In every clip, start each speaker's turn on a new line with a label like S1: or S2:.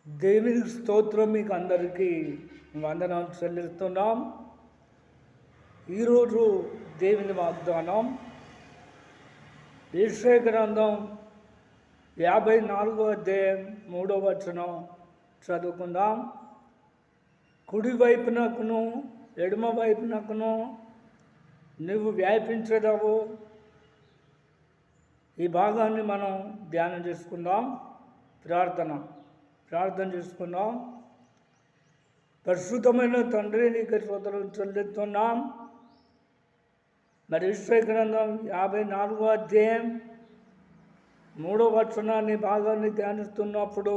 S1: దేవునికి స్తోత్రం. మీకు అందరికీ వందనాలు చెల్లిస్తున్నాం. ఈరోజు దేవుని వాగ్దానం యెషయా గ్రంథం 54వ అధ్యాయం 3వ వచనం చదువుకుందాం. కుడి వైపునకును ఎడమ వైపునకును నువ్వు వ్యాపించదవు. ఈ భాగాన్ని మనం ధ్యానం చేసుకుందాం. ప్రార్థన చేసుకుందాం. పరిశుద్ధమైన తండ్రి, నీకు స్తోత్రం చెల్లిస్తున్నాం. మరి యెషయా గ్రంథం 54వ అధ్యాయం 3వ వచనాన్ని భాగాన్ని ధ్యానిస్తున్నప్పుడు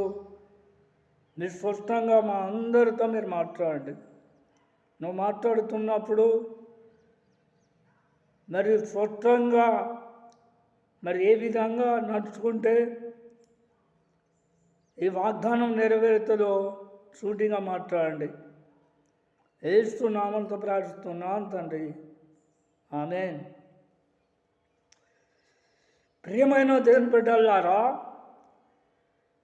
S1: మీరు స్పష్టంగా మా అందరితో మీరు మాట్లాడండి. నువ్వు మాట్లాడుతున్నప్పుడు మరి స్పష్టంగా మరి ఏ విధంగా నడుచుకుంటే ఈ వాగ్దానం నెరవేరుతుందో సూటిగా మాట్లాడండి. యేసు నామంతో ప్రార్థిస్తున్నాను తండ్రి, ఆమేన్. ప్రియమైన దేవుని బిడ్డలారా,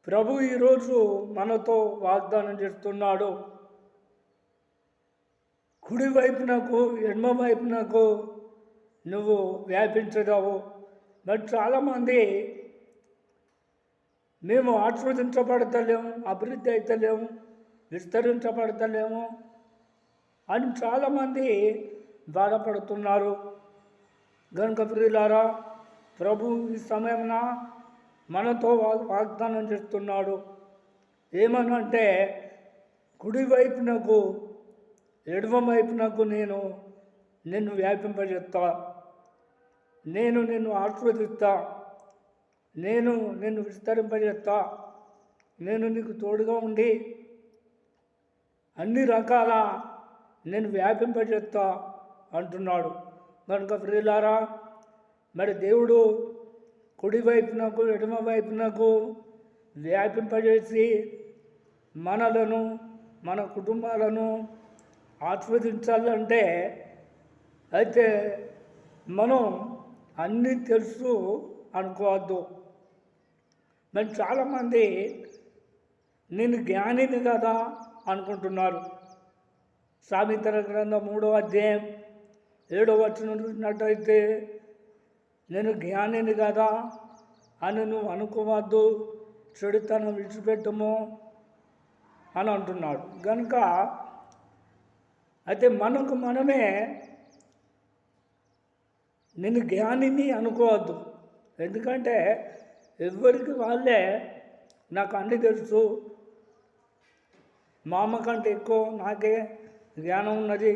S1: ప్రభు ఈరోజు మనతో వాగ్దానం చేస్తున్నాడు. కుడి వైపునకు ఎడమ వైపునకు నువ్వు వ్యాపించదావు. మరి చాలామంది మేము ఆస్వాదించబడతలేము, అభివృద్ధి అవుతలేము, విస్తరించబడతలేము అని చాలామంది బాధపడుతున్నారు. గనుక ప్రియులారా, ప్రభు ఈ సమయమున మనతో వాగ్దానం చేస్తున్నాడు. ఏమనంటే, కుడి వైపునకు ఎడమ వైపునకు నేను నిన్ను వ్యాపింపజేస్తా, నేను నిన్ను ఆస్వాదిస్తా, నేను నిన్ను విస్తరింపజేస్తా, నేను నీకు తోడుగా ఉండి అన్ని రకాల నేను వ్యాపింపజేస్తా అంటున్నాడు. కనుక ప్రియులారా, మరి దేవుడు కుడి వైపునకు ఎడమ వైపునకు వ్యాపింపజేసి మనలను మన కుటుంబాలను ఆస్వాదించాలంటే అయితే మనం అన్నీ తెలుసు అనుకోవద్దు. మరి చాలామంది నేను జ్ఞానిని కదా అనుకుంటున్నారు. సామెతల గ్రంథం 3వ అధ్యాయం 7వ వచనం చూసినట్టయితే, నేను జ్ఞానిని కదా అని నువ్వు అనుకోవద్దు, చెడుతనం విడిచిపెట్టము అని అంటున్నాడు. కనుక అయితే మనకు మనమే నేను జ్ఞానిని అనుకోవద్దు. ఎందుకంటే ఎవరికి వాళ్ళే నాకు అన్నీ తెలుసు, మా అమ్మ కంటే ఎక్కువ నాకే జ్ఞానం ఉన్నది,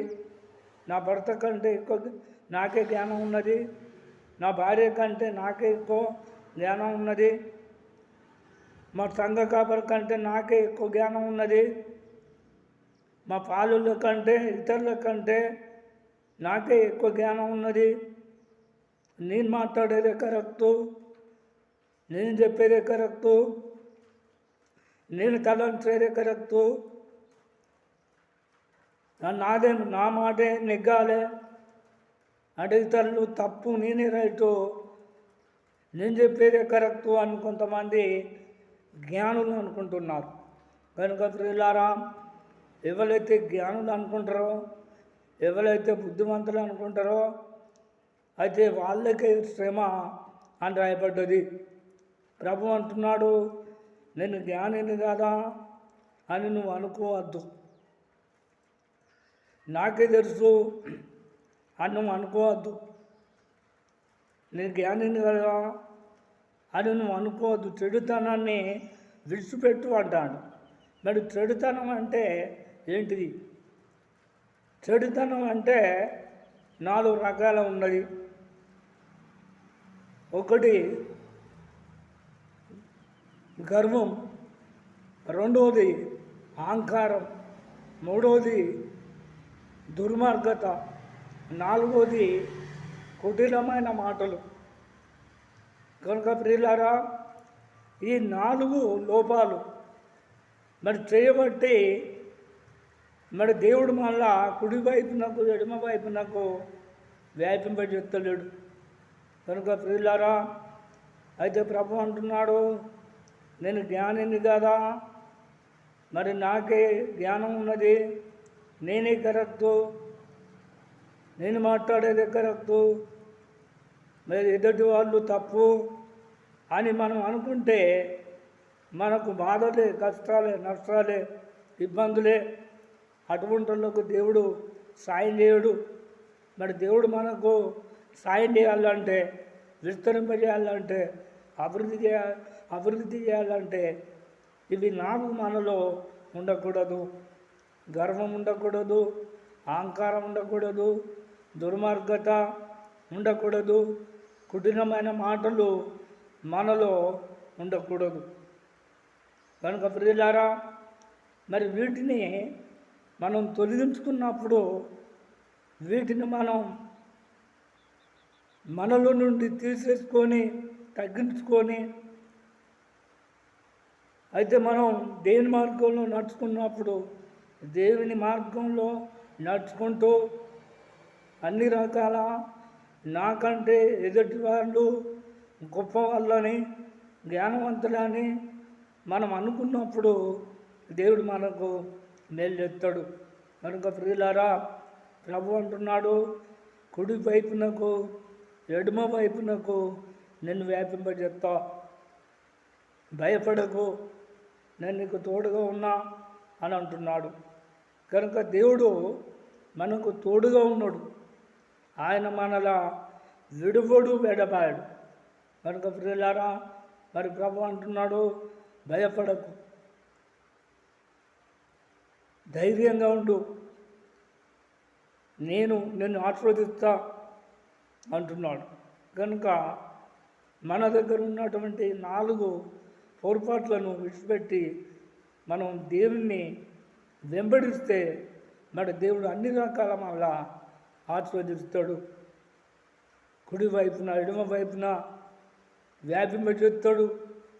S1: నా భర్త కంటే ఎక్కువ నాకే జ్ఞానం ఉన్నది, నా భార్య కంటే నాకే ఎక్కువ జ్ఞానం ఉన్నది, మా సంఘ కాపరి కంటే నాకే ఎక్కువ జ్ఞానం ఉన్నది, మా పాలుల కంటే ఇతరుల కంటే నాకే ఎక్కువ జ్ఞానం ఉన్నది, నేను మాట్లాడేదే కరెక్టు, నేను చెప్పేదే కరెక్టు, నేను తలంచేదే కరెక్టు, నా మాటే నెగ్గాలే అంటే ఇతరులు తప్పు, నేనే రైటు, నేను చెప్పేదే కరెక్టు అని కొంతమంది జ్ఞానులు అనుకుంటున్నారు. కనుక ప్రియులారా, ఎవరైతే జ్ఞానులు అనుకుంటారో, ఎవరైతే బుద్ధిమంతులు అనుకుంటారో అయితే వాళ్ళకే శ్రమ అని రాయబడ్డది. ప్రభు అంటున్నాడు, నేను జ్ఞానిని కాదా అని నువ్వు అనుకోవద్దు, నాకే తెలుసు అని నువ్వు అనుకోవద్దు, నేను జ్ఞానిని కదా అని నువ్వు అనుకోవద్దు. చెడుతనాన్ని విడిచిపెట్టు అంటాడు. మరి చెడుతనం అంటే ఏంటిది? చెడుతనం అంటే 4 రకాల ఉన్నది. ఒకటి గర్వం, రెండవది అహంకారం, మూడవది దుర్మార్గత, నాలుగవది కుటిలమైన మాటలు. కనుక ప్రియులారా, ఈ 4 లోపాలు మరి చేయబట్టి మరి దేవుడు మళ్ళా కుడి వైపునకు ఎడమ వైపునకు వ్యాపింపజేస్తలేడు. కనుక ప్రియులారా, అయితే ప్రభు అంటున్నాడు, నేను జ్ఞానిని కదా మరి నాకే జ్ఞానం ఉన్నది, నేనే కరెక్టు, నేను మాట్లాడేదే కరెక్టు, మరి ఎదుటి వాళ్ళు తప్పు అని మనం అనుకుంటే మనకు బాధలే, కష్టాలే, నష్టాలే, ఇబ్బందులే. అటువంటి వాళ్ళకు దేవుడు సాయం చేయడు. మరి దేవుడు మనకు సాయం చేయాలంటే, విస్తరింపజేయాలంటే, అభివృద్ధి చేయాలంటే ఇవి మనలో ఉండకూడదు. గర్వం ఉండకూడదు, అహంకారం ఉండకూడదు, దుర్మార్గత ఉండకూడదు, కఠినమైన మాటలు మనలో ఉండకూడదు. కనుక ప్రియులారా, మరి వీటిని మనం తొలగించుకున్నప్పుడు, వీటిని మనం మనలో నుండి తీసేసుకొని తగ్గించుకొని, అయితే మనం దేవుని మార్గంలో నడుచుకున్నప్పుడు, దేవుని మార్గంలో నడుచుకుంటూ అన్ని రకాల నాకంటే ఎదుటి వాళ్ళు గొప్ప వాళ్ళని, జ్ఞానవంతులని మనం అనుకున్నప్పుడు దేవుడు మనకు మేలు చేస్తాడు. కనుక ప్రియులారా, ప్రభు అంటున్నాడు, కుడి వైపునకు ఎడమ వైపునకు నిన్ను వ్యాపింపజేస్తా, భయపడకు, నేను నీకు తోడుగా ఉన్నా అని అంటున్నాడు. కనుక దేవుడు మనకు తోడుగా ఉన్నాడు. ఆయన మనలా విడువడు, వెడబాడు. కనుక ప్రియులారా, మరి ప్రభు అంటున్నాడు, భయపడకు, ధైర్యంగా ఉండు, నేను నిన్ను ఆశీర్వదిస్తా అంటున్నాడు. కనుక మన దగ్గర ఉన్నటువంటి 4 పొరపాట్లను విడిచిపెట్టి మనం దేవుణ్ణి వెంబడిస్తే మరి దేవుడు అన్ని రకాల మళ్ళా ఆశీర్వదిస్తాడు. కుడి వైపున ఎడమ వైపున వ్యాపింపజేస్తాడు,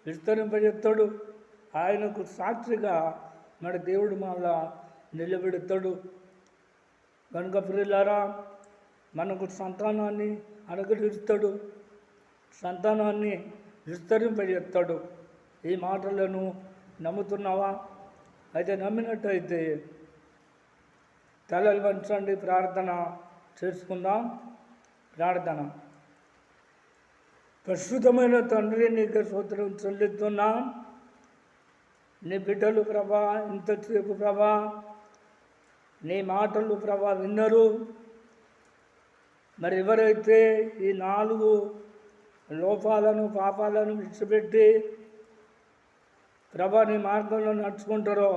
S1: విస్తరింపజేస్తాడు. ఆయనకు సాక్షిగా మరి దేవుడు మళ్ళా నిలబెడతాడు. కనుక ప్రియులారా, మనకు సంతానాన్ని అనుగ్రహిస్తాడు, సంతానాన్ని విస్తరింపజేస్తాడు. ఈ మాటలను నమ్ముతున్నావా? అయితే నమ్మినట్టయితే తలలు వంచండి, ప్రార్థన చేసుకుందాం. ప్రార్థన. ప్రస్తుతమైన తండ్రి, నీకు స్తోత్రం చెల్లిస్తున్నాం. నీ బిడ్డలు ప్రభా ఇంతసేపు ప్రభా నీ మాటలు ప్రభా విన్నరు. మరి ఎవరైతే ఈ 4 లోపాలను, పాపాలను విడిచిపెట్టి ప్రభా నీ మార్గంలో నడుచుకుంటారో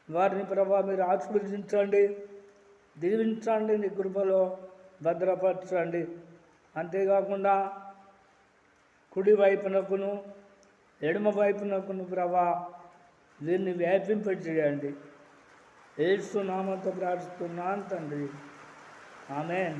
S1: వారిని ప్రభా మీరు ఆశీర్వదించండి, దీవించండి, నీ కృపలో భద్రపరచండి. అంతేకాకుండా కుడి వైపునకును ఎడమ వైపునకును ప్రభా దీన్ని వ్యాపింపచేయండి. యేసు నామముతో ప్రార్థిస్తున్నాను తండ్రి. ఆమేన్.